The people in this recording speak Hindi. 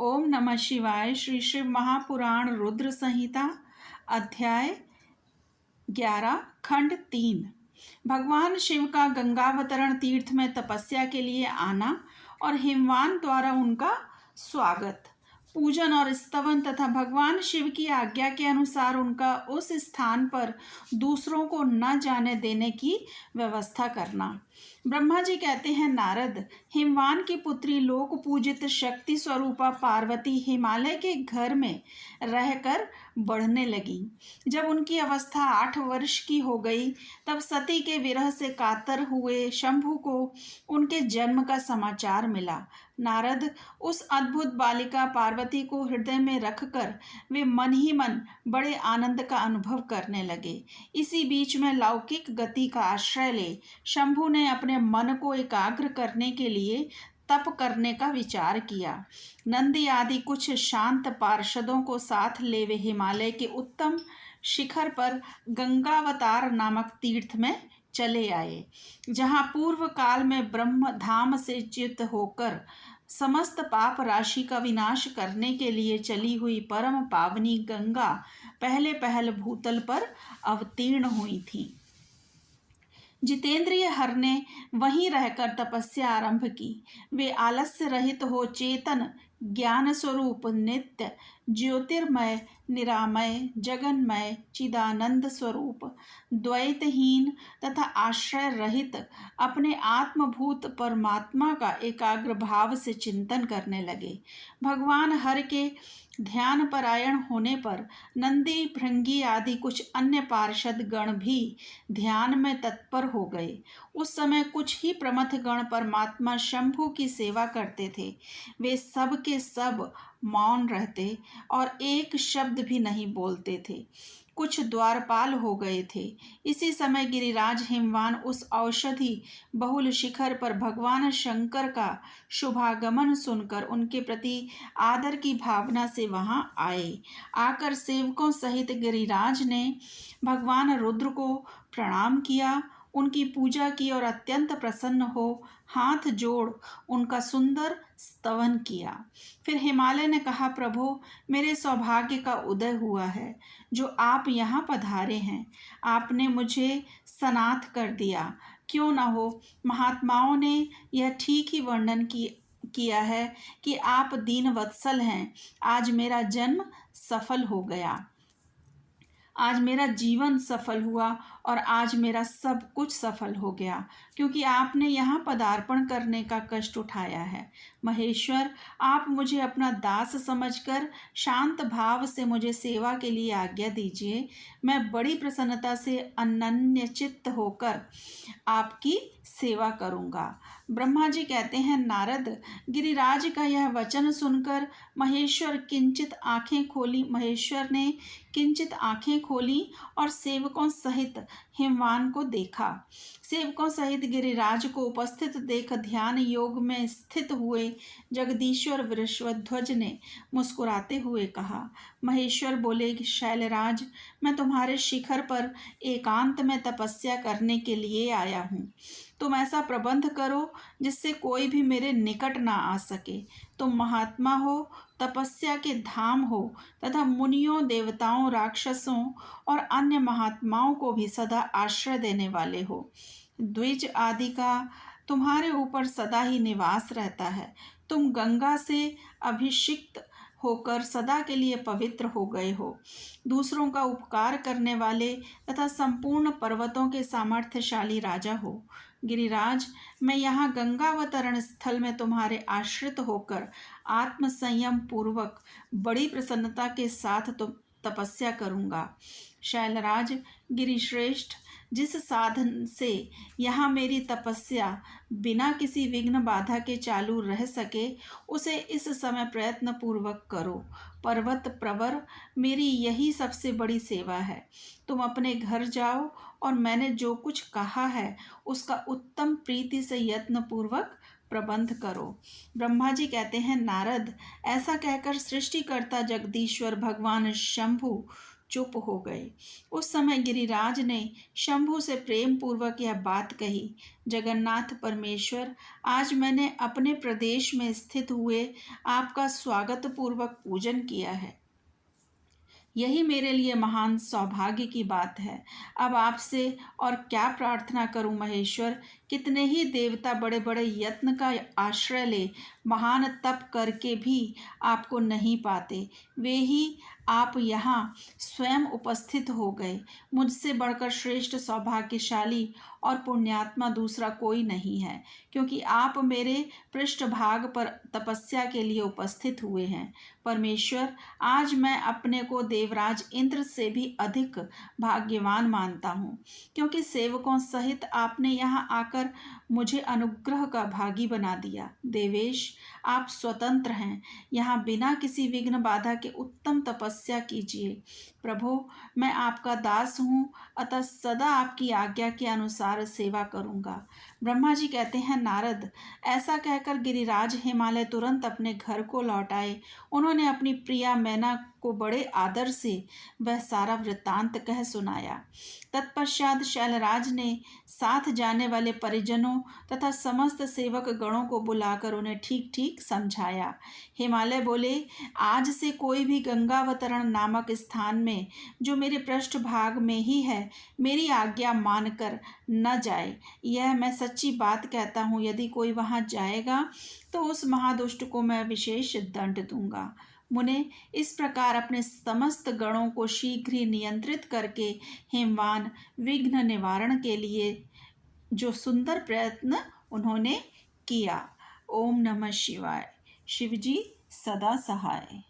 ओम नमः शिवाय। श्री शिव महापुराण रुद्र संहिता अध्याय 11 खंड 3। भगवान शिव का गंगावतरण तीर्थ में तपस्या के लिए आना और हिमवान द्वारा उनका स्वागत, पूजन और स्तवन तथा भगवान शिव की आज्ञा के अनुसार उनका उस स्थान पर दूसरों को न जाने देने की व्यवस्था करना। ब्रह्मा जी कहते हैं, नारद, हिमवान की पुत्री लोक पूजित शक्ति स्वरूपा पार्वती हिमालय के घर में रहकर बढ़ने लगी। जब उनकी अवस्था 8 वर्ष की हो गई, तब सती के विरह से कातर हुए शंभु को उनके जन्म का समाचार मिला। नारद उस अद्भुत बालिका पार्वती को हृदय में रखकर वे मन ही मन बड़े आनंद का अनुभव करने लगे। इसी बीच में लौकिक गति का आश्रय ले शंभु ने अपने मन को एकाग्र करने के लिए तप करने का विचार किया। नंदी आदि कुछ शांत पार्षदों को साथ ले वे हिमालय के उत्तम शिखर पर गंगावतार नामक तीर्थ में चले आए, जहाँ पूर्व काल में ब्रह्म धाम से च्युत होकर समस्त पाप राशि का विनाश करने के लिए चली हुई परम पावनी गंगा पहले पहल भूतल पर अवतीर्ण हुई थी। जितेंद्रिय हर ने वहीं रहकर तपस्या आरंभ की। वे आलस्य रहित हो चेतन ज्ञान स्वरूप नित्य ज्योतिर्मय निरामय जगन्मय चिदानंद स्वरूप द्वैतहीन तथा आश्रय रहित अपने आत्मभूत परमात्मा का एकाग्र भाव से चिंतन करने लगे। भगवान हर के ध्यान परायण होने पर नंदी भृंगी आदि कुछ अन्य पार्षद गण भी ध्यान में तत्पर हो गए। उस समय कुछ ही प्रमथ गण परमात्मा शंभु की सेवा करते थे। वे सब के सब मौन रहते और एक शब्द भी नहीं बोलते थे। कुछ द्वारपाल हो गए थे। इसी समय गिरिराज हिमवान उस औषधि बहुल शिखर पर भगवान शंकर का शुभागमन सुनकर उनके प्रति आदर की भावना से वहां आए। आकर सेवकों सहित गिरिराज ने भगवान रुद्र को प्रणाम किया, उनकी पूजा की और अत्यंत प्रसन्न हो हाथ जोड़ उनका सुंदर स्तवन किया। फिर हिमालय ने कहा, प्रभु, मेरे सौभाग्य का उदय हुआ है जो आप यहाँ पधारे हैं। आपने मुझे सनाथ कर दिया। क्यों न हो, महात्माओं ने यह ठीक ही वर्णन किया है कि आप दीन वत्सल हैं। आज मेरा जन्म सफल हो गया, आज मेरा जीवन सफल हुआ और आज मेरा सब कुछ सफल हो गया, क्योंकि आपने यहाँ पदार्पण करने का कष्ट उठाया है। महेश्वर, आप मुझे अपना दास समझकर शांत भाव से मुझे सेवा के लिए आज्ञा दीजिए। मैं बड़ी प्रसन्नता से अनन्य चित्त होकर आपकी सेवा करूँगा। ब्रह्मा जी कहते हैं, नारद, गिरिराज का यह वचन सुनकर महेश्वर ने किंचित आंखें खोली और सेवकों सहित हिमवान को देखा। सेवकों सहित गिरिराज को उपस्थित देख ध्यान योग में स्थित हुए जगदीश्वर वृषध्वज ने मुस्कुराते हुए कहा। महेश्वर बोले, शैलराज, मैं तुम्हारे शिखर पर एकांत में तपस्या करने के लिए आया हूँ। तुम ऐसा प्रबंध करो जिससे कोई भी मेरे निकट ना आ सके। तुम महात्मा हो, तपस्या के धाम हो तथा मुनियों देवताओं राक्षसों और अन्य महात्माओं को भी सदा आश्रय देने वाले हो। द्विज आदि का तुम्हारे ऊपर सदा ही निवास रहता है। तुम गंगा से अभिषिक्त होकर सदा के लिए पवित्र हो गए हो। दूसरों का उपकार करने वाले तथा संपूर्ण पर्वतों के सामर्थ्यशाली राजा हो। गिरिराज, मैं यहाँ गंगावतरण स्थल में तुम्हारे आश्रित होकर आत्म संयम पूर्वक बड़ी प्रसन्नता के साथ तपस्या करूँगा। शैलराज, गिरिश्रेष्ठ, जिस साधन से यहाँ मेरी तपस्या बिना किसी विघ्न बाधा के चालू रह सके, उसे इस समय प्रयत्न पूर्वक करो। पर्वत प्रवर, मेरी यही सबसे बड़ी सेवा है। तुम अपने घर जाओ और मैंने जो कुछ कहा है उसका उत्तम प्रीति से यत्न पूर्वक प्रबंध करो। ब्रह्मा जी कहते हैं, नारद, ऐसा कहकर सृष्टिकर्ता जगदीश्वर भगवान शंभु चुप हो गए। उस समय गिरिराज ने शंभु से प्रेम पूर्वक यह बात कही, जगन्नाथ परमेश्वर, आज मैंने अपने प्रदेश में स्थित हुए आपका स्वागत पूर्वक पूजन किया है। यही मेरे लिए महान सौभाग्य की बात है। अब आपसे और क्या प्रार्थना करूं महेश्वर। कितने ही देवता बड़े बड़े यत्न का आश्रय ले महान तप करके भी आपको नहीं पाते। वे ही आप यहाँ स्वयं उपस्थित हो गए। मुझसे बढ़कर श्रेष्ठ सौभाग्यशाली और पुण्यात्मा दूसरा कोई नहीं है, क्योंकि आप मेरे पृष्ठभाग पर तपस्या के लिए उपस्थित हुए हैं। परमेश्वर, आज मैं अपने को देवराज इंद्र से भी अधिक भाग्यवान मानता हूँ, क्योंकि सेवकों सहित आपने यहाँ आकर मुझे अनुग्रह का भागी बना दिया। देवेश, आप स्वतंत्र हैं, यहाँ बिना किसी विघ्न बाधा के उत्तम तपस्या कीजिए। प्रभु, मैं आपका दास हूँ, अतः सदा आपकी आज्ञा के अनुसार सेवा करूँगा। ब्रह्मा जी कहते हैं, नारद, ऐसा कहकर गिरिराज हिमालय तुरंत अपने घर को लौट आए। उन्होंने अपनी प्रिया मैना को बड़े आदर से वह सारा वृत्तांत कह सुनाया। तत्पश्चात शैलराज ने साथ जाने वाले परिजनों तथा समस्त सेवक गणों को बुलाकर उन्हें ठीक ठीक समझाया। हिमालय बोले, आज से कोई भी गंगावतरण नामक स्थान में, जो मेरे पृष्ठभाग में ही है, मेरी आज्ञा मानकर न जाए। यह मैं सच्ची बात कहता हूँ। यदि कोई वहाँ जाएगा तो उस महादुष्ट को मैं विशेष दंड दूंगा। मुने, इस प्रकार अपने समस्त गणों को शीघ्र ही नियंत्रित करके हिमवान विघ्न निवारण के लिए जो सुंदर प्रयत्न उन्होंने किया। ओम नमः शिवाय। शिवजी सदा सहाय।